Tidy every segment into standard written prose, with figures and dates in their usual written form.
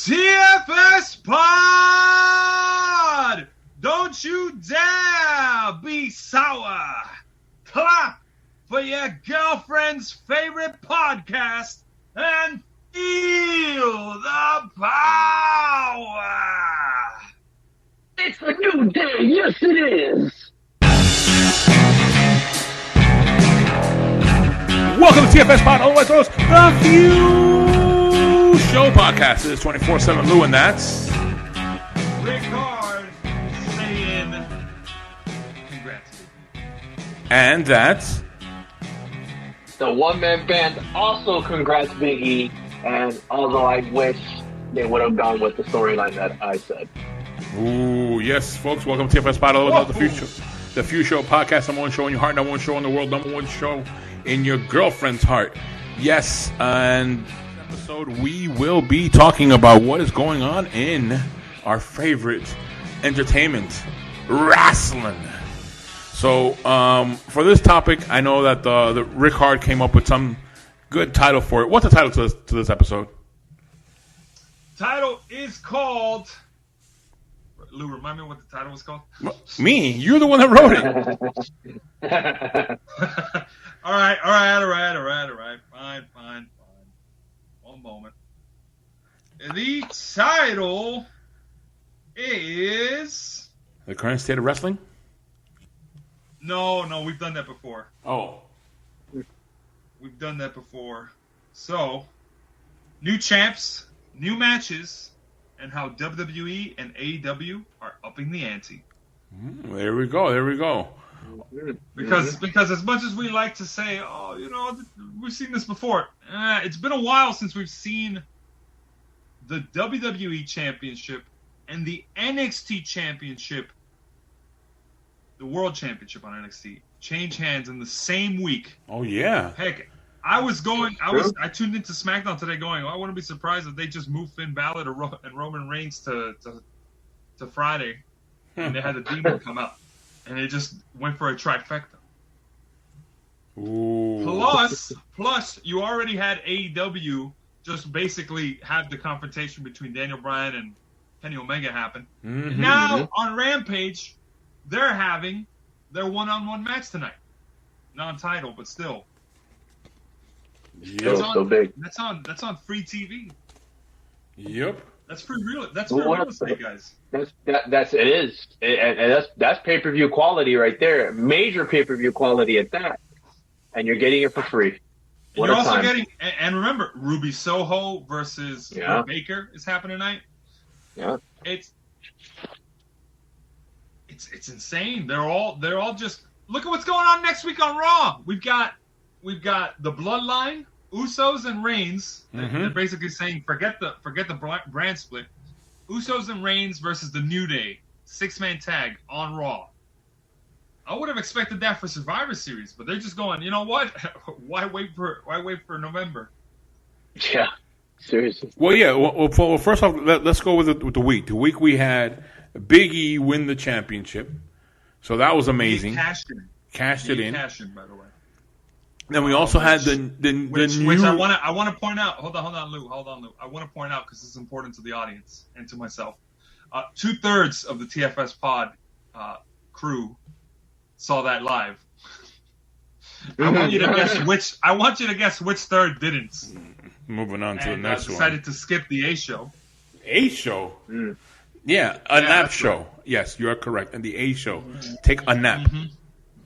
TFS Pod! Don't you dare be sour! Clap for your girlfriend's favorite podcast and feel the power! It's a new day, yes it is! Welcome to TFS Pod, otherwise known as the Few Show Podcast. It is 24/7 Lou, and that's Ric-Hard saying congrats. And that's The one-man band also congrats Big E, and although I wish they would have gone with the storyline that I said. ooh, yes, folks, welcome to TFS Pod, otherwise known as the Few Show Podcast. Number one show in your heart, number one show in the world, number one show in your girlfriend's heart. Yes, and this episode we will be talking about what is going on in our favorite entertainment, wrestling. So, for this topic, I know that the Ric-Hard came up with some good title for it. What's the title to this episode? Title is called... Lou, remind me what the title was called? Me? You're the one that wrote it. All right. Fine. One moment. The title is... The current state of wrestling? No, we've done that before. Oh. We've done that before. So, new champs, new matches, and how WWE and AEW are upping the ante. There we go. Because as much as we like to say, oh, you know, we've seen this before, it's been a while since we've seen the WWE Championship and the NXT Championship, the World Championship on NXT, change hands in the same week. Oh, yeah. Heck, I tuned into SmackDown today going, I wouldn't be surprised if they just moved Finn Balor and Roman Reigns to Friday, and they had the Demon come out. And it just went for a trifecta. Ooh. Plus, you already had AEW just basically have the confrontation between Daniel Bryan and Kenny Omega happen. Mm-hmm. And now, on Rampage, they're having their one-on-one match tonight. Non-title, but still. Yep. So big. That's on free TV. Yep. That's free real estate, guys. That's pay-per-view quality right there. Major pay-per-view quality at that. And you're getting it for free. And you're also getting, and remember, Ruby Soho versus Britt Baker is happening tonight. Yeah. It's insane. They're all just look at what's going on next week on Raw. We've got the Bloodline, Usos and Reigns. Mm-hmm. They're basically saying forget the brand split. Usos and Reigns versus the New Day, 6-man tag on Raw. I would have expected that for Survivor Series, but they're just going, you know what? Why wait for November? Yeah, seriously. Well, yeah. Well, first off, let's go with the week. The week we had Big E win the championship, so that was amazing. Cashed it in, by the way. Then we also had the which new. I want to point out. Hold on, Lou. I want to point out because it's important to the audience and to myself. 2/3 of the TFS Pod crew saw that live. I want you to guess which third didn't. Moving on to the next one. Decided to skip the A show. A show. Mm. Yeah, a nap show. Right. Yes, you are correct. And the A show, take a nap.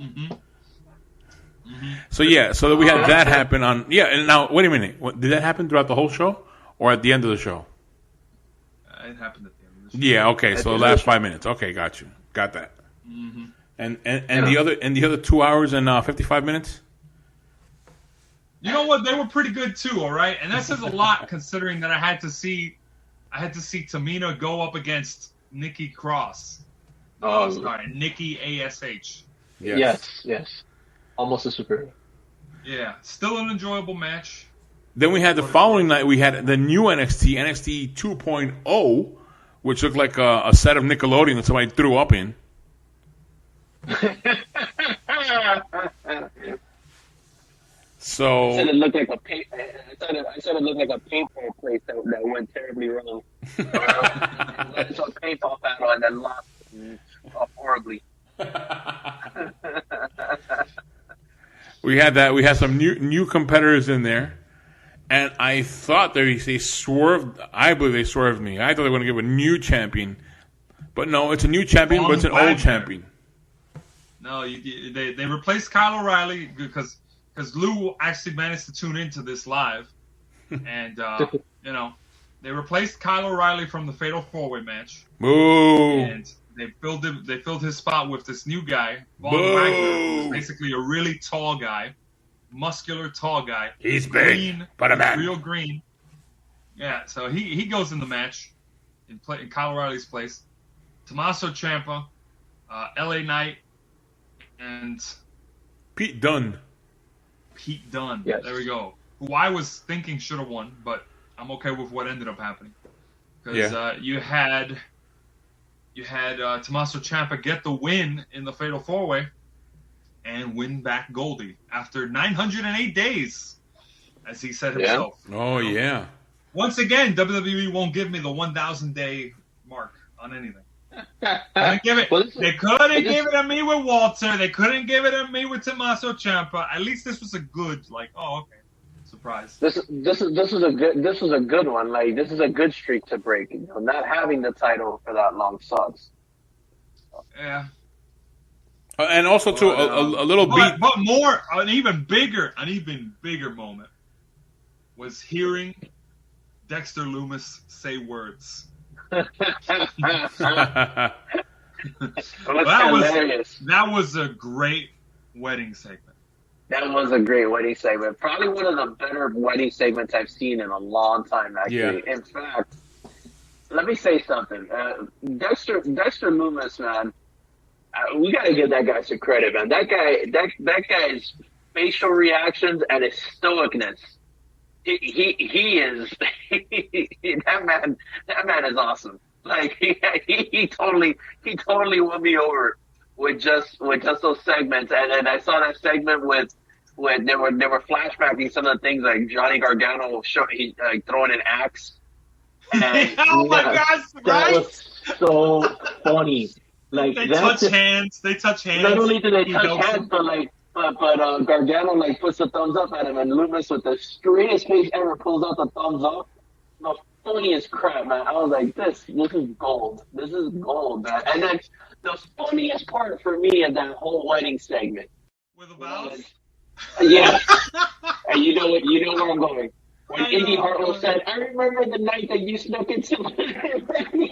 Mm-hmm. So that we had that happen on. Yeah, and now wait a minute. Did that happen throughout the whole show, or at the end of the show? It happened at the end of the show. Yeah. Okay. So the last 5 minutes. Okay, got you. Got that. Mm-hmm. And the other 2 hours and 55 minutes. You know what? They were pretty good too. All right, and that says a lot considering that I had to see Tamina go up against Nikki Cross. Sorry, Nikki ASH. Yes. Almost a superhero. Yeah, still an enjoyable match. Then we had the following night. We had the new NXT 2.0, which looked like a set of Nickelodeon that somebody threw up in. So I said it looked like a I said it looked like a paintball place that went terribly wrong. It's a paintball battle and then lost horribly. we had that. We had some new competitors in there, and I thought they swerved. I believe they swerved me. I thought they were going to give a new champion, but no, it's a new champion, but it's an old champion. No, they replaced Kyle O'Reilly because Lou actually managed to tune into this live, and they replaced Kyle O'Reilly from the Fatal 4-Way match. Boo! And they filled his spot with this new guy, Von Wagner, who's basically a really tall guy, muscular tall guy. He's green, big, but a man. Real green. Yeah, so he goes in the match in Kyle O'Reilly's place. Tommaso Ciampa, LA Knight, and Pete Dunne. Yes. There we go. Who I was thinking should have won, but I'm okay with what ended up happening. Because you had Tommaso Ciampa get the win in the Fatal 4-Way and win back Goldie after 908 days, as he said himself. Yeah. Oh, yeah. Once again, WWE won't give me the 1,000-day mark on anything. They couldn't give it to me with Walter. They couldn't give it to me with Tommaso Ciampa. At least this was a good, okay, surprise. This is a good one. Like, this is a good streak to break. Not having the title for that long sucks. Yeah. And also too a little beat. But more, an even bigger moment was hearing Dexter Lumis say words. That was a great wedding segment. That was a great wedding segment. Probably one of the better wedding segments I've seen in a long time, actually. Yeah. In fact, let me say something. Dexter Lumis, man, we got to give that guy some credit, man. That guy's facial reactions and his stoicness. He is that man is awesome. Like he totally won me over with just those segments. And then I saw that segment with they were flashbacking some of the things like Johnny Gargano throwing an axe. And, oh my gosh! That was so funny. Like they touch hands. Not only do they touch hands, but Gargano puts the thumbs up at him, and Lumis with the straightest face ever pulls out the thumbs up. The funniest crap, man. I was like, this is gold. This is gold, man. And then the funniest part for me of that whole wedding segment. With the vows? Yeah. And you know where I'm going. When Indy Hartwell said, "I remember the night that you snuck into my."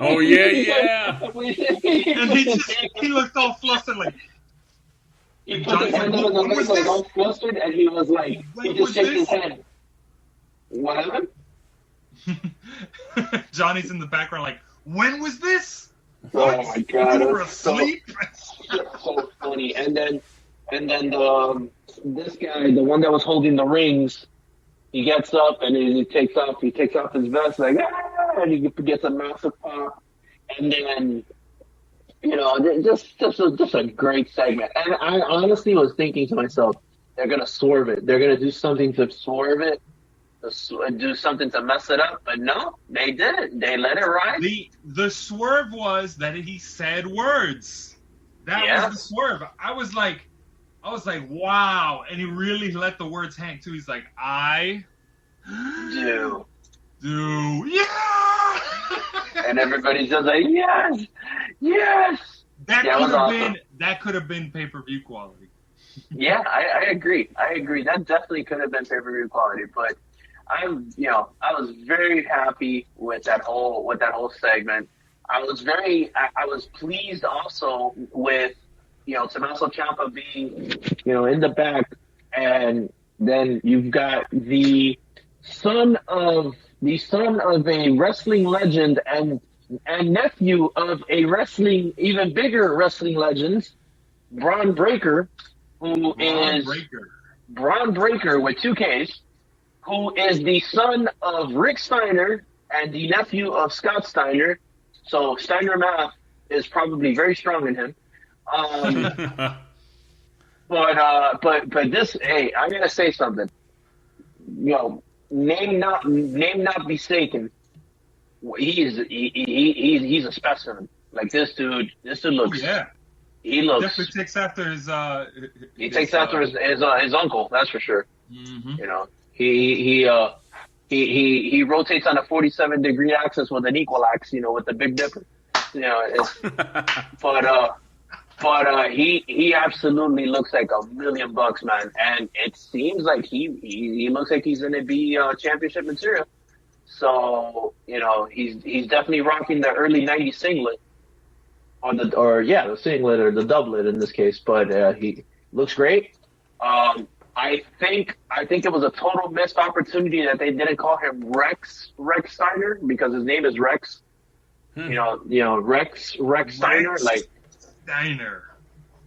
Oh yeah. And he looked all flustered like. He put his hand on the mic like all flustered, and he was like, he just shook his head. What happened? Johnny's in the background like, when was this? What? Oh my God! You were asleep. So funny. And then this guy, the one that was holding the rings, he gets up and he takes off his vest and he gets a massive pop, and then. Just a great segment. And I honestly was thinking to myself, they're going to swerve it. They're going to do something to swerve it, do something to mess it up. But no, they didn't. They let it ride. The swerve was that he said words. That was the swerve. I was like, wow. And he really let the words hang too. He's like, I do. Yeah. And everybody's just like, yes. That could have been pay-per-view quality. Yeah, I agree. That definitely could have been pay-per-view quality. But I was very happy with that whole segment. I was pleased also with Tommaso Ciampa being in the back, and then you've got the son of a wrestling legend and nephew of a even bigger wrestling legend, Braun Breaker, Braun Breaker with 2 Ks, who is the son of Rick Steiner and the nephew of Scott Steiner. So Steiner math is probably very strong in him. But this, hey, I gotta say something. name not be shaken. He's a specimen. Like this dude looks. Oh, yeah. He looks. Definitely takes after his. He takes after his uncle. That's for sure. Mm-hmm. You know, he rotates on a 47-degree axis with an equal axe. You know, with the Big Dipper. You know, but he absolutely looks like $1 million, man. And it seems like he looks like he's gonna be championship material. So, you know, he's definitely rocking the early '90s singlet, the singlet or the doublet in this case. But he looks great. I think it was a total missed opportunity that they didn't call him Rex Steiner, because his name is Rex. You know Rex Steiner, like Steiner.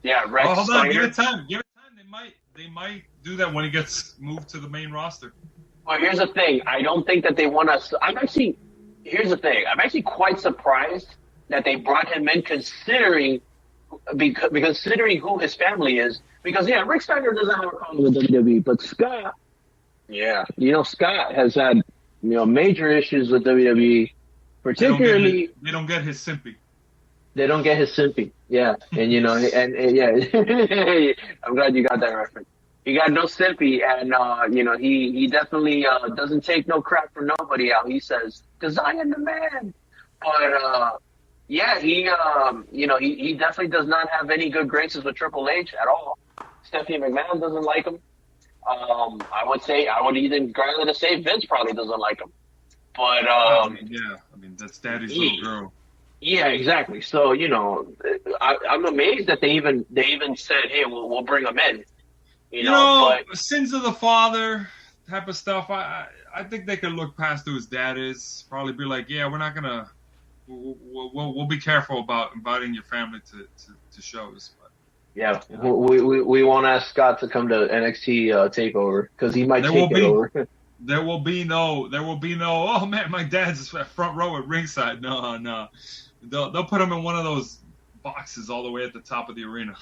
Yeah, Rex hold Steiner. on, give it time. They might do that when he gets moved to the main roster. Well, here's the thing. I don't think that they want us. Here's the thing. I'm actually quite surprised that they brought him in, considering who his family is. Because Rick Steiner doesn't have a problem with WWE, but Scott, Scott has had major issues with WWE, particularly. They don't get his simpy. They don't get his simpy. Yeah, and I'm glad you got that reference. He got no simpy, and he definitely doesn't take no crap from nobody out. He says, "'Cause I am the man." But he definitely does not have any good graces with Triple H at all. Stephanie McMahon doesn't like him. I would even rather say Vince probably doesn't like him. But that's Daddy's little girl. Yeah, exactly. So I'm amazed that they even said, "Hey, we'll bring him in." But sins of the father type of stuff. I think they could look past who his dad is. Probably be like, yeah, we're not gonna. We'll be careful about inviting your family to shows. But. Yeah, we won't ask Scott to come to NXT Takeover because he might take it over. There will be no. Oh man, my dad's front row at ringside. No. They'll put him in one of those boxes all the way at the top of the arena.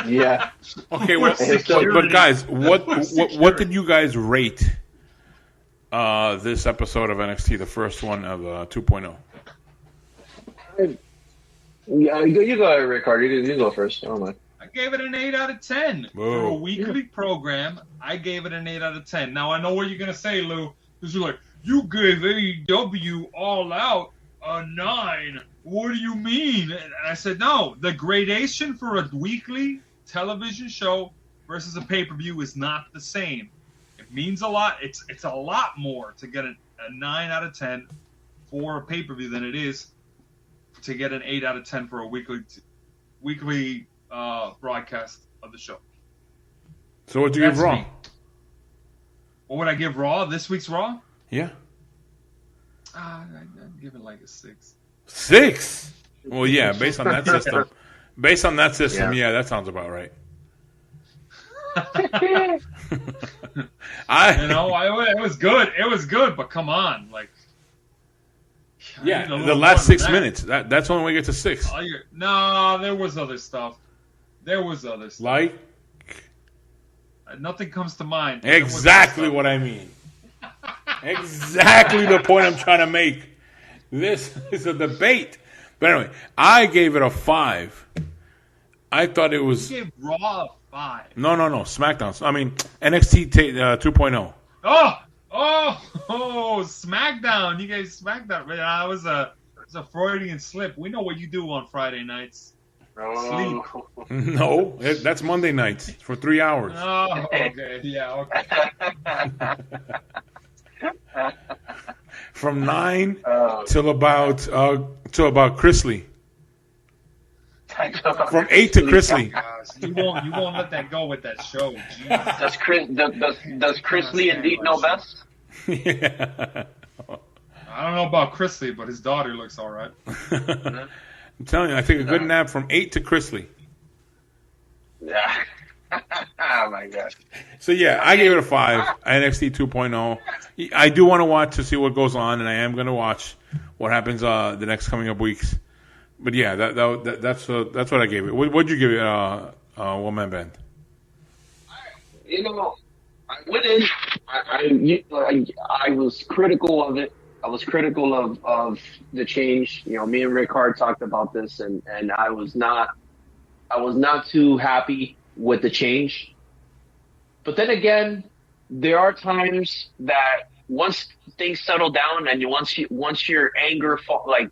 Yeah. Okay, but guys, what did you guys rate this episode of NXT, the first one of 2.0? Yeah, you go ahead, Ric-Hard. You go first. Oh my. I gave it an 8 out of 10. Whoa. For a weekly program, I gave it an 8 out of 10. Now, I know what you're going to say, Lou, because you're like, you gave AEW All Out a 9. What do you mean? And I said, no, the gradation for a weekly television show versus a pay-per-view is not the same. It means a lot. It's a lot more to get a 9 out of 10 for a pay-per-view than it is to get an 8 out of 10 for a weekly broadcast of the show. So what do you give Raw? Me. What would I give Raw? This week's Raw? Yeah. I'd give it like a 6. 6? Well, yeah, based on that system. Yeah, that sounds about right. It was good. It was good, but come on, like. Yeah, the last 6 minutes. That's when we get to 6. No, there was other stuff. Like? Nothing comes to mind. Exactly what I mean. Exactly the point I'm trying to make. This is a debate. But anyway, I gave it a 5. I thought it was... You gave Raw a 5. No. SmackDown. I mean, NXT 2.0. Oh, SmackDown. You guys SmackDown. It was a Freudian slip. We know what you do on Friday nights. Sleep. No, that's Monday nights for 3 hours. Oh, okay. Yeah, okay. From 9 till about Chrisley. From 8 to Chrisley. You won't let that go with that show. Jeez. Does Chrisley indeed know best? Yeah. I don't know about Chrisley, but his daughter looks all right. I'm telling you, I take a good nap from 8 to Chrisley. Yeah. Oh my gosh. So yeah, I gave it a 5. NXT 2.0. I do want to watch to see what goes on, and I am going to watch what happens the next coming up weeks. But yeah, that's what I gave it. What'd you give it, One Man Band? I went in. I was critical of it. I was critical of the change. You know, me and Ric-Hard talked about this, and I was not too happy with the change. But then again, there are times that once things settle down and once your anger, like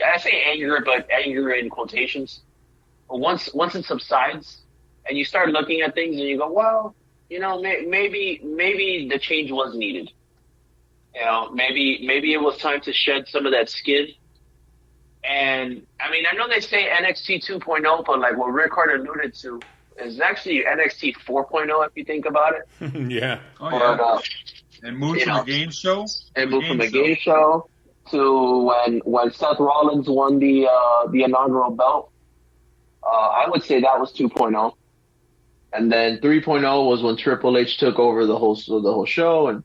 I say anger, but anger in quotations, once it subsides and you start looking at things and you go, well, you know, maybe the change was needed. You know, maybe it was time to shed some of that skin. And I mean, I know they say NXT 2.0, but like what Ric-Hard alluded to is actually NXT 4.0 if you think about it. Yeah. Oh, yeah. But, and moved from a game show. And moved from a game show to when Seth Rollins won the inaugural belt. I would say that was 2.0. And then 3.0 was when Triple H took over the whole show, and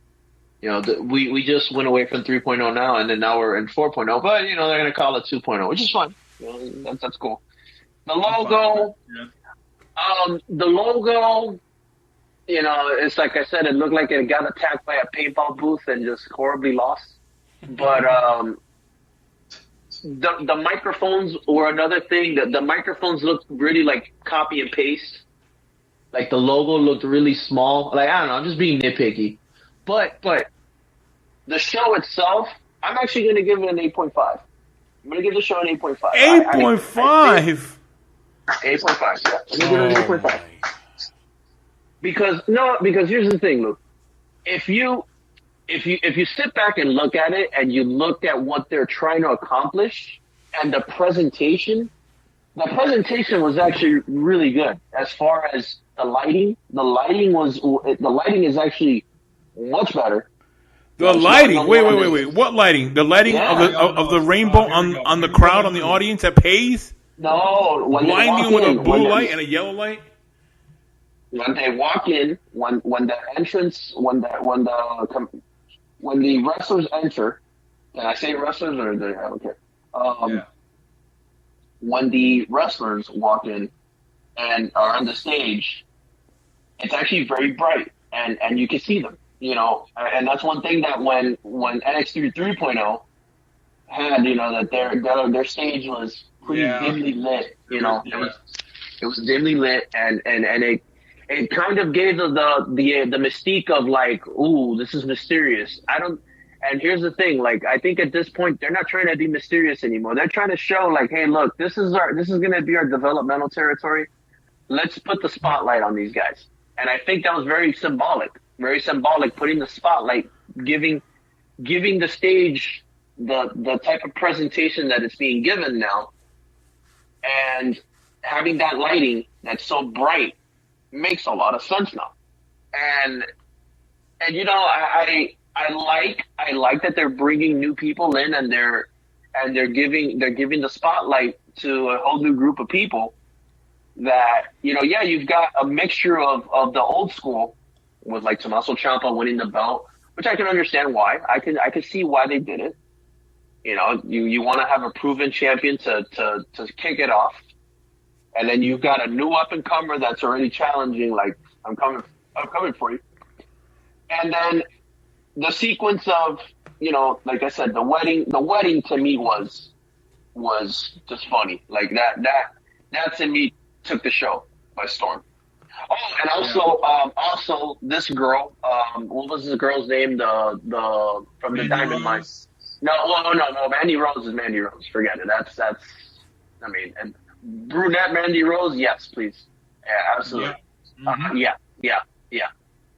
you know we just went away from 3.0 now, and then now we're in 4.0. But you know they're gonna call it 2.0, which is fine. You know, that's cool. The logo, the logo, you know, it's like I said, it looked like it got attacked by a paintball booth and just horribly lost. But the microphones were another thing. The microphones looked really like copy and paste. Like the logo looked really small. Like I don't know, I'm just being nitpicky. But the show itself, I'm actually going to give it an 8.5. I'm going to give the show an 8.5. 8.5. 8.5. Yeah, I'm going to give it an 8.5. Because here's the thing, Luke. If you sit back and look at it and you look at what they're trying to accomplish and the presentation was actually really good as far as the lighting. The lighting is actually much better. The lighting. Wait. What lighting? The lighting of the rainbow on the crowd, on the audience at pays? No, when blinding with a blue light and a yellow light. When they walk in, when the wrestlers enter, can I say wrestlers or I don't care. When the wrestlers walk in and are on the stage, it's actually very bright and you can see them, you know, and that's one thing that when NXT 3.0 had, you know, that their stage was pretty dimly lit, you know, it was dimly lit and it kind of gave the mystique of like, ooh, this is mysterious. And here's the thing, like, I think at this point, they're not trying to be mysterious anymore. They're trying to show, like, hey, look, this is going to be our developmental territory. Let's put the spotlight on these guys. And I think that was very symbolic, putting the spotlight, giving the stage the type of presentation that it's being given now. And having that lighting that's so bright makes a lot of sense now. And you know, I like that they're bringing new people in and they're giving the spotlight to a whole new group of people that, you know, you've got a mixture of the old school with like Tommaso Ciampa winning the belt, which I can understand why. I can see why they did it. You know, you want to have a proven champion to kick it off. And then you've got a new up and comer that's already challenging, like, I'm coming for you. And then the sequence of, you know, like I said, the wedding to me was just funny. Like that to me took the show by storm. Oh, and also this girl, what was the girl's name? The from the Diamond Mine. No, Mandy Rose is Mandy Rose. Forget it. That's I mean, and brunette Mandy Rose, yes, please. Yeah, absolutely. Yeah. Mm-hmm.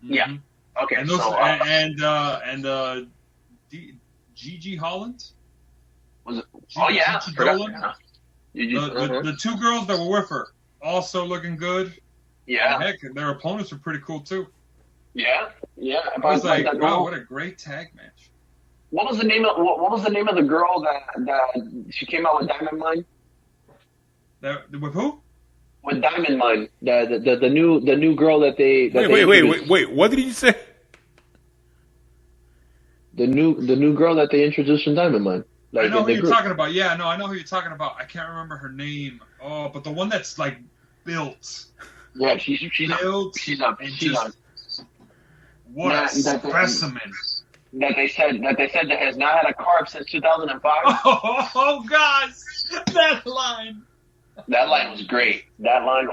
Yeah. Okay, and those, Gigi Holland? Was it? Gigi Dolan? The two girls that were with her also looking good. Yeah. And heck, their opponents were pretty cool too. Yeah. I was like, wow, what a great tag match. What was the name of the girl that she came out with Diamond Mine? With who? With Diamond Mine, the new girl that they. Wait! What did you say? The new girl that they introduced in Diamond Mine. Like, I know who you're talking about. Yeah, no, I know who you're talking about. I can't remember her name. Oh, but the one that's like built. Yeah, she's built. She's What a specimen. That they said that has not had a carb since 2005. Oh gosh, that line. That line was great. But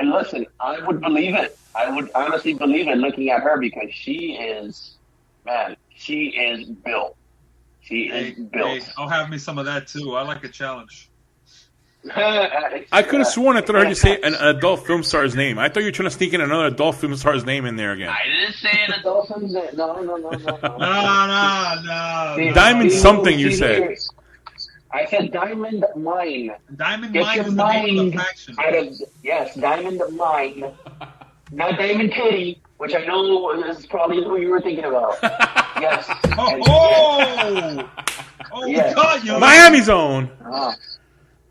listen, I would believe it. I would honestly believe it looking at her because she is built. She is built. Hey, I'll have me some of that too. I like a challenge. I could have sworn I thought I heard you say an adult film star's name. I thought you were trying to sneak in another adult film star's name in there again. I didn't say an adult film star. No. No. Diamond something you said. I said Diamond Mine. Diamond Get Mine your is the name of mind the faction. yes, Diamond Mine. Not Diamond Kitty, which I know is probably who you were thinking about. Yes. Yes. God, you Miami's own.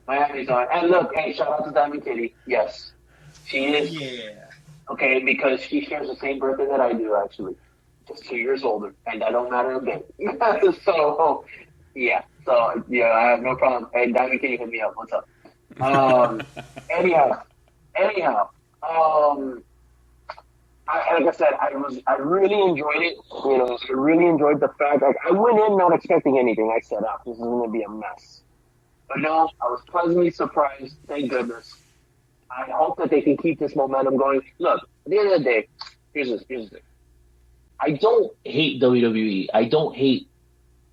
Miami's on. And look, hey, shout out to Diamond Kitty. Yes. She is. Yeah. Okay, because she shares the same birthday that I do, actually. Just 2 years older. And that don't matter a bit. So, yeah. So, yeah, I have no problem. Hey, Diamond Kitty, hit me up. What's up? Anyhow. Like I said, I really enjoyed it. I really enjoyed the fact. Like, I went in not expecting anything. I said, this is going to be a mess. But no, I was pleasantly surprised. Thank goodness. I hope that they can keep this momentum going. Look, at the end of the day, here's the thing. I don't hate WWE. I don't hate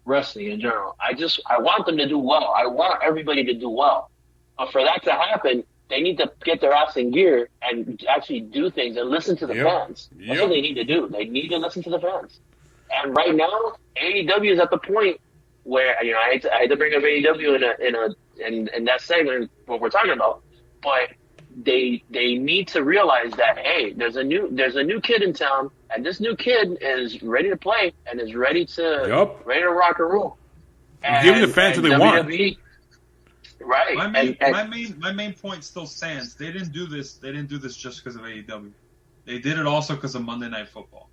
wrestling in general. I want them to do well. I want everybody to do well. But for that to happen, they need to get their ass in gear and actually do things and listen to the fans. That's what they need to do. They need to listen to the fans. And right now, AEW is at the point where I had to bring up AEW in that segment what we're talking about, but they need to realize that hey, there's a new kid in town, and this new kid is ready to play and is ready to rock and roll. And give the fans what they want. Right. My main point still stands. They didn't do this just because of AEW. They did it also because of Monday Night Football,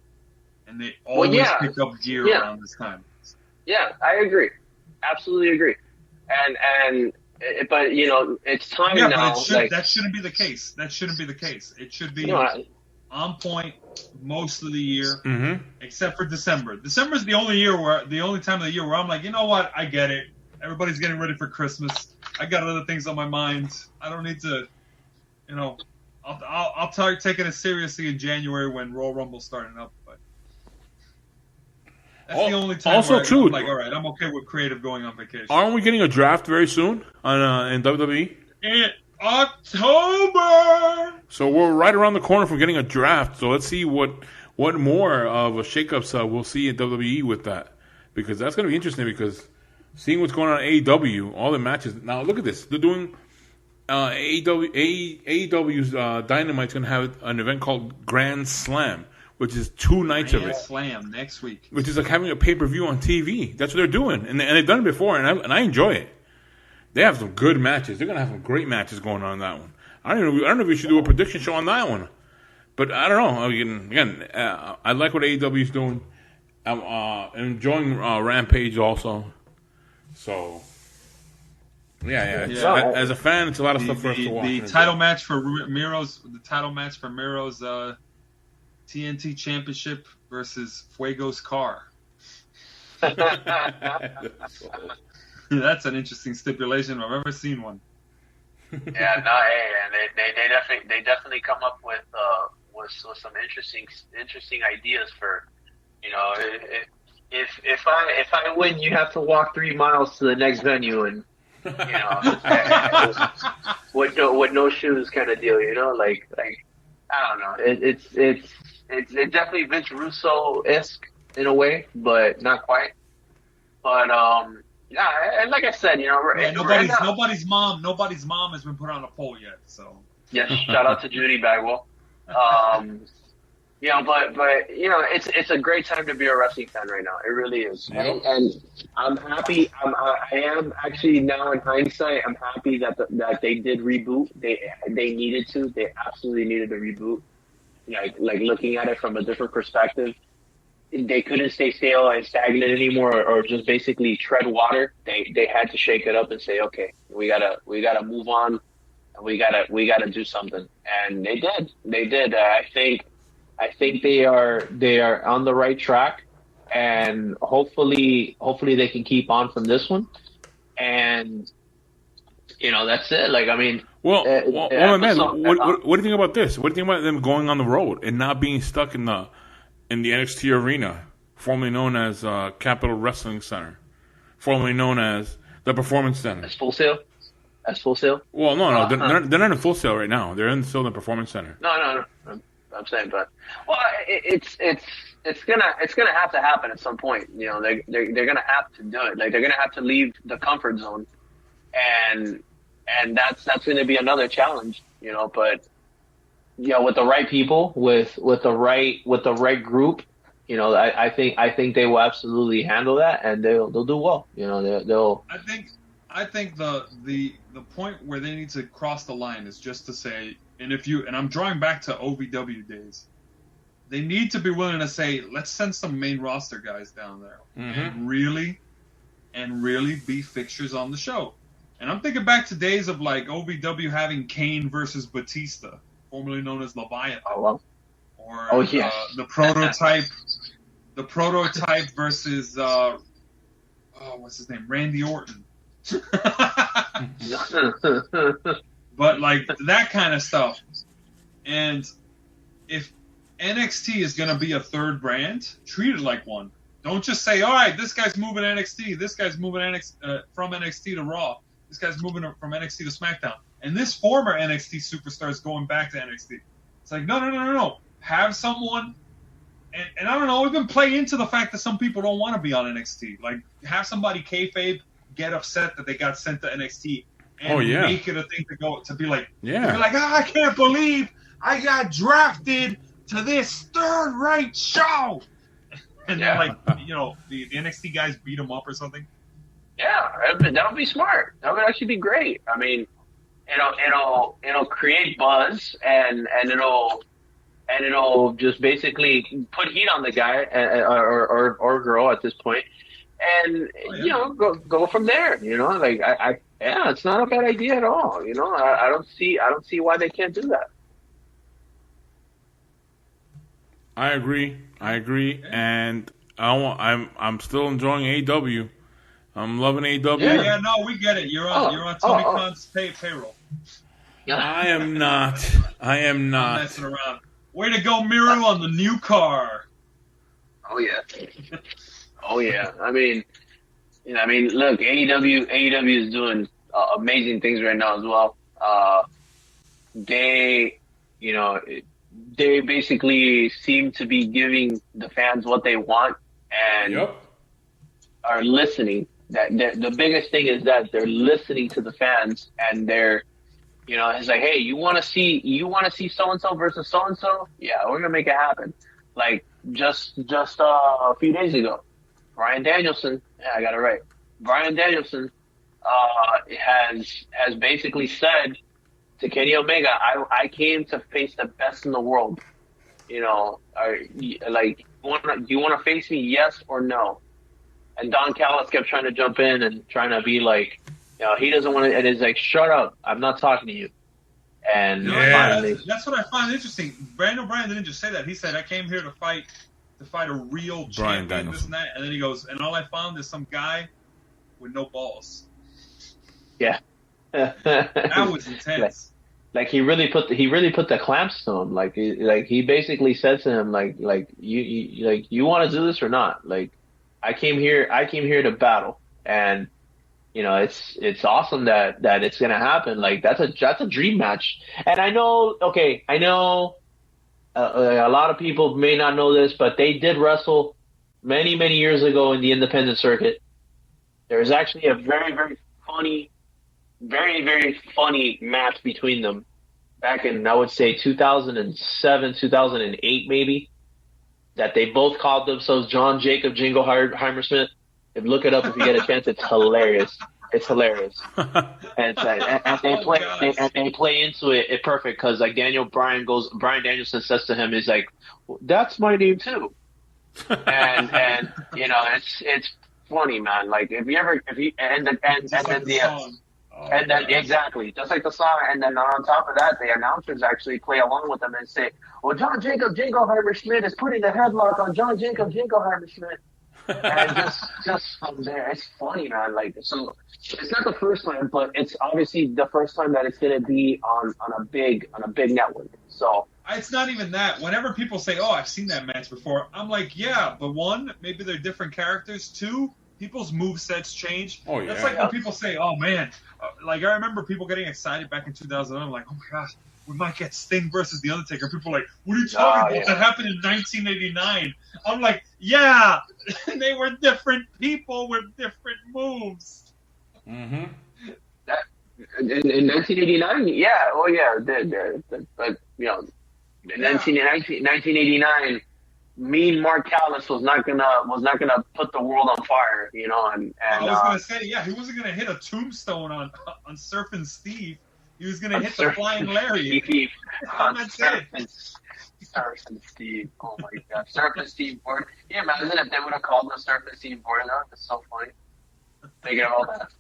and they always pick up gear around this time. Yeah, I agree. Absolutely agree. But it's time now. But that shouldn't be the case. It should be on point most of the year, except for December. December is the only time of the year where I'm like, you know what? I get it. Everybody's getting ready for Christmas. I got other things on my mind. I don't need to, I'll start taking it seriously in January when Royal Rumble's starting up. But that's the only time also, where too, I'm like, all right, I'm okay with creative going on vacation. Aren't we getting a draft very soon in WWE? In October! So we're right around the corner from getting a draft. So let's see what more of a shakeups we'll see in WWE with that. Because that's going to be interesting because seeing what's going on in AEW, all the matches. Now, look at this. They're doing AEW's Dynamite's going to have an event called Grand Slam, which is 2 nights of it. Slam next week. Which is like having a pay-per-view on TV. That's what they're doing. And they've done it before, and I enjoy it. They have some good matches. They're going to have some great matches going on in that one. I don't know if we should do a prediction show on that one. But I don't know. Again, I like what AEW's doing. I'm enjoying Rampage also. So, yeah. As a fan, it's a lot of stuff for us to watch. The title match for Miro's TNT Championship versus Fuego's car. That's an interesting stipulation. I've ever seen one. And they definitely come up with some interesting ideas for, if I win, you have to walk 3 miles to the next venue and with no shoes kind of deal, like I don't know. It's definitely Vince Russo-esque in a way, but not quite. But and like I said, nobody's mom has been put on a poll yet. So yes, shout out to Judy Bagwell. But it's a great time to be a wrestling fan right now. It really is, and I'm happy. I am actually now in hindsight. I'm happy that they did reboot. They needed to. They absolutely needed to reboot. Like looking at it from a different perspective. They couldn't stay stale and stagnant anymore, or just basically tread water. They had to shake it up and say, okay, we gotta move on, We gotta do something, and they did. They did. I think they are on the right track, and hopefully they can keep on from this one, and that's it. Like, I mean, man, what do you think about this? What do you think about them going on the road and not being stuck in the NXT arena, formerly known as Capitol Wrestling Center, formerly known as the Performance Center? That's Full Sail. Well, no, they're not in Full Sail right now. They're still in the Performance Center. No. I'm saying, but it's gonna have to happen at some point. They're gonna have to do it. Like, they're gonna have to leave the comfort zone, and that's gonna be another challenge. But with the right people, with the right group, I think they will absolutely handle that, and they'll do well. They'll. I think the point where they need to cross the line is just to say, and I'm drawing back to OVW days, they need to be willing to say, let's send some main roster guys down there and really be fixtures on the show. And I'm thinking back to days of like OVW having Kane versus Batista, formerly known as Leviathan. Oh, wow. Or the prototype versus what's his name? Randy Orton. But like that kind of stuff. And if NXT is going to be a third brand, treat it like one. Don't just say, all right, this guy's moving NXT, this guy's moving from NXT to Raw, this guy's moving from NXT to SmackDown, and this former NXT superstar is going back to NXT. It's like, no. Have someone, and I don't know, even play into the fact that some people don't want to be on NXT. Like, have somebody kayfabe get upset that they got sent to NXT and make it a thing to be like, I can't believe I got drafted to this third-rate show. And then, like, the NXT guys beat them up or something. Yeah, that would be smart. That would actually be great. I mean, it'll create buzz, and it'll just basically put heat on the guy or girl at this point, and go from there. Like it's not a bad idea at all. I don't see why they can't do that. I agree, and I'm still enjoying AEW. I'm loving AEW. Yeah, no, we get it. You're on Tony Khan's payroll. I am not. I'm messing around. Way to go, Miru, on the new car. Oh yeah. I mean, look, AEW is doing amazing things right now as well. They basically seem to be giving the fans what they want and are listening. That the biggest thing is that they're listening to the fans, and they're, it's like, hey, you want to see so and so versus so and so? Yeah, we're gonna make it happen. Like just a few days ago, Bryan Danielson. Yeah, I got it right. Bryan Danielson has basically said to Kenny Omega, I came to face the best in the world. Do you want to face me, yes or no? And Don Callis kept trying to jump in and trying to be like, he doesn't want to, and he's like, shut up, I'm not talking to you. And finally, that's what I find interesting. Brandon Bryan didn't just say that. He said, I came here to fight a real champion, this and that. And then he goes, and all I found is some guy with no balls. Yeah. That was intense. Like he really put the clamps to him. Like he basically said to him, like you want to do this or not? Like, I came here to battle, and it's awesome that it's gonna happen. Like that's a dream match. And I know a lot of people may not know this, but they did wrestle many years ago in the independent circuit. There was actually a very very funny match between them back in, I would say, 2007, 2008 maybe, that they both called themselves John Jacob Jingle Heimersmith. If look it up if you get a chance, it's hilarious. It's hilarious. and they play into it perfect, because like Bryan Danielson says to him, is like, that's my name too. and it's funny, man. Like if you and then the And then, exactly, just like the song. And then on top of that, the announcers actually play along with them and say, well, John Jacob Jingleheimer Schmidt is putting the headlock on John Jacob Jingleheimer Schmidt. And just from there, it's funny, man. Like, so it's not the first time, but it's obviously the first time that it's going to be on a big network. So it's not even that. Whenever people say, "Oh, I've seen that match before," I'm like, "Yeah, but one, maybe they're different characters. Two, people's movesets change." Oh, yeah. That's like when people say, "Oh man," like I remember people getting excited back in 2011. I'm like, "Oh my gosh, we might get Sting versus The Undertaker." People are like, "What are you talking about? That happened in 1989." I'm like, "Yeah, they were different people with different moves." Mm-hmm. In 1989, yeah, oh yeah, but you know, in 1989, mean Mark Callis was not gonna put the world on fire, you know, and I was gonna say, yeah, he wasn't gonna hit a tombstone on Surfing Steve. He was gonna hit the Flying Lariat. Surfing Steve. Oh my God, Surfing Steve Gordon. Yeah, imagine if they would have called him Surfing Steve Gordon. That's so funny. Thinking of all that.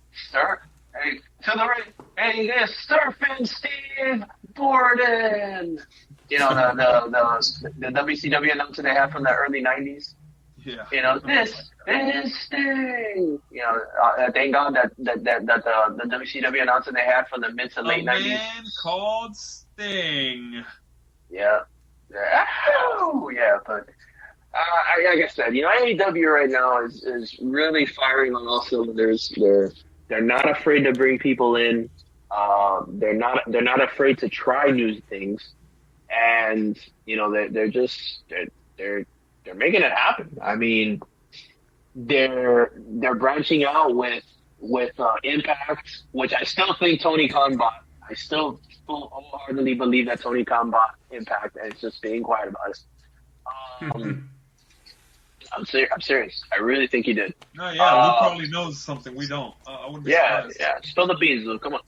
Hey, to the right. Hey, there's Surfing Steve Gordon. You know, the WCW announcer they had from the early 90s. Yeah. You know, this is Sting. You know, thank God that the WCW announcer they had from the mid to late 90s. A man called Sting. Yeah. Oh, yeah, but like I said, you know, AEW right now is really firing on all cylinders. They're not afraid to bring people in. They're not afraid to try new things, and you know they're making it happen. I mean, they're branching out with Impact, which I still think Tony Khan bought. I still wholeheartedly believe that Tony Khan bought Impact, and it's just being quiet about it. I'm serious. I really think he did. No, yeah, Luke probably knows something we don't. I wouldn't be surprised. Yeah. Spill the beans, Luke. Come on.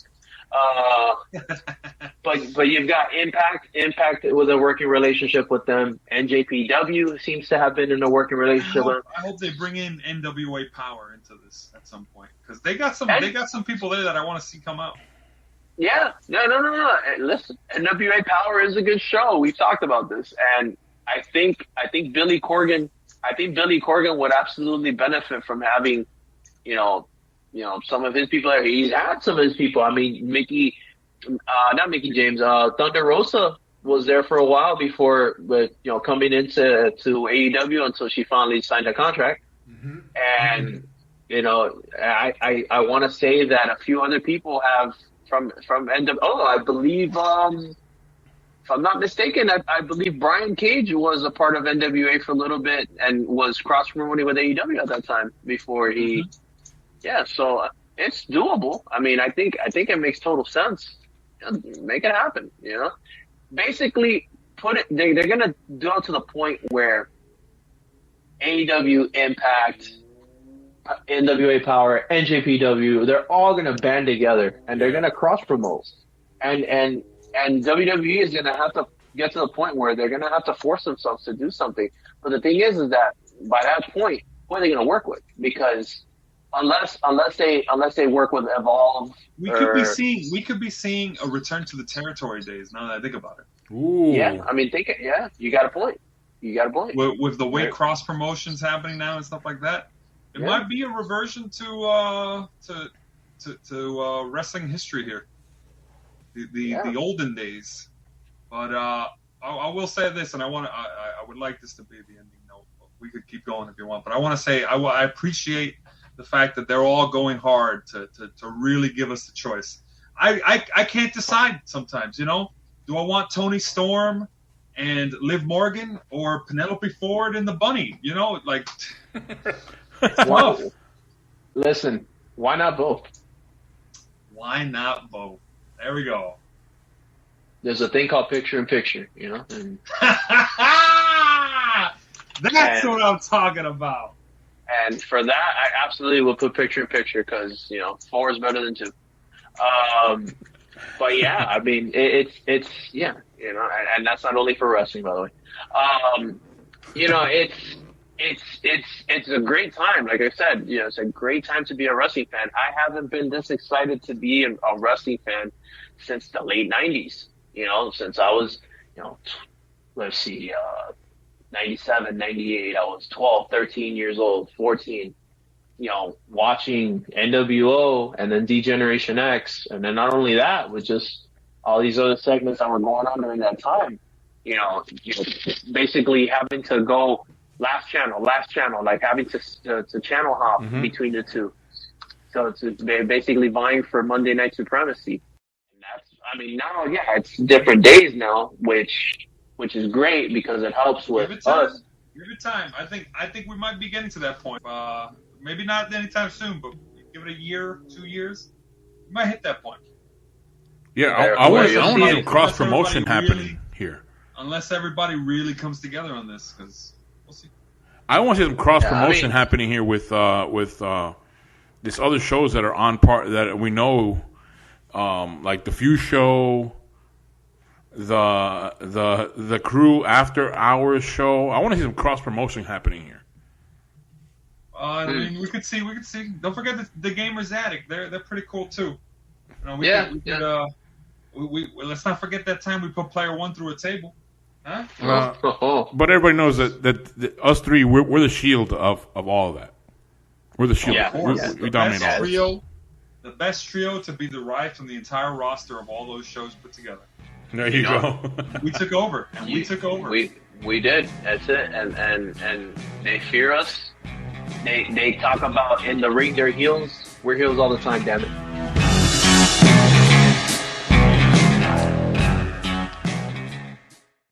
But you've got Impact. Impact was a working relationship with them. NJPW seems to have been in a working relationship with them. I hope they bring in NWA Power into this at some point because they got some people there that I want to see come out. Yeah. No. Listen, NWA Power is a good show. We've talked about this, and I think Billy Corgan. I think Billy Corgan would absolutely benefit from having, you know, some of his people there. He's had some of his people. I mean, not Mickey James, Thunder Rosa was there for a while before, but you know, coming into AEW until she finally signed a contract. Mm-hmm. And you know, I want to say that a few other people have from NWA. Oh, I believe. If I'm not mistaken, I believe Brian Cage was a part of NWA for a little bit and was cross-promoting with AEW at that time before he. Mm-hmm. Yeah, so it's doable. I mean, I think it makes total sense. Make it happen. You know, basically put it. They're gonna go to the point where AEW, Impact, NWA Power, NJPW, they're all gonna band together and they're gonna cross-promote and WWE is going to have to get to the point where they're going to have to force themselves to do something. But the thing is that by that point, who are they going to work with? Because unless they work with Evolve, we could be seeing a return to the territory days. Now that I think about it. Ooh. Yeah, I mean, you got a point. With the way cross promotions happening now and stuff like that, it might be a reversion to wrestling history here. The olden days, but I will say this, and I would like this to be the ending note. We could keep going if you want, but I want to say I appreciate the fact that they're all going hard to really give us the choice. I can't decide sometimes, you know. Do I want Tony Storm and Liv Morgan or Penelope Ford and the Bunny? You know, like. Listen, why not both? Why not both? There we go. There's a thing called picture-in-picture, you know? And, That's what I'm talking about. And for that, I absolutely will put picture-in-picture because, you know, 4 is better than 2. But yeah, I mean, it's yeah, you know, and that's not only for wrestling, by the way. You know, It's a great time. Like I said, it's a great time to be a wrestling fan. I haven't been this excited to be a wrestling fan since the late 90s. Since I was, let's see, 97, 98, I was 12, 13 years old, 14, watching NWO and then D-Generation X. And then not only that, with just all these other segments that were going on during that time, basically having to go last channel, like having to channel hop between the two. So they're basically vying for Monday Night Supremacy. And now, it's different days now, which is great because it helps with us. Give it time. I think we might be getting to that point. Maybe not anytime soon, but give it a year, 2 years, we might hit that point. Yeah, I want some cross promotion happening here. Unless everybody really comes together on this, because we'll see. I want to see some cross promotion happening here with these other shows that are on part that we know, like the Fuse show, the Crew After Hours show. I want to see some cross promotion happening here. I mean, we could see. Don't forget the Gamers Attic. They're pretty cool too. Let's not forget that time we put Player One through a table. Huh? But everybody knows that us three, we're the shield of all of that. We're the shield. Yeah, we dominate all this. The best trio to be derived from the entire roster of all those shows put together. There you go. We took over, and we took over. We did. That's it. And they fear us. They talk about in the ring they're heels. We're heels all the time, damn it.